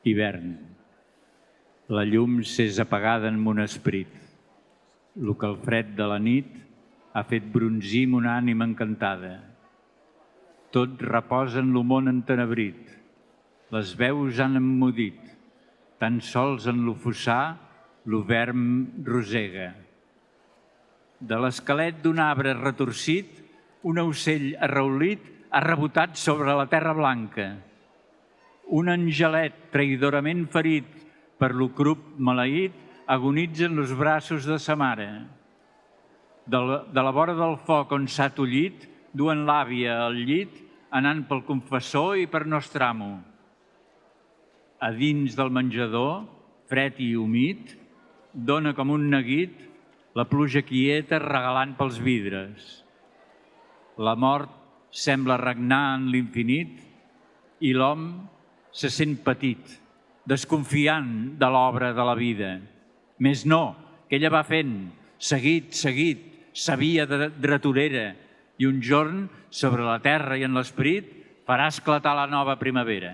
hivern. La llum s'és apagada en mon esperit. Lo que el fred de la nit ha fet bronzir mon ànima encantada. Tot reposa en lo món entenebrit. Les veus han emmudit. Tan sols en lo fossar lo verm rosega. De l'esquelet d'un arbre retorcit, un ocell arraulit ha rebotat sobre la terra blanca. Un angelet traïdorament ferit per lo crup maleït agonitza en los braços de sa mare. De la vora del foc on s'ha tollit, duen l'àvia al llit, anant pel confessor i per nostre amo. A dins del menjador, fred i humit, dona com un neguit la pluja quieta regalant pels vidres. La mort sembla regnar en l'infinit i l'hom se sent petit, desconfiant de l'obra de la vida. Més no, que ella va fent, seguit, sabia de dreturera, i un jorn, sobre la terra i en l'esperit, farà esclatar la nova primavera.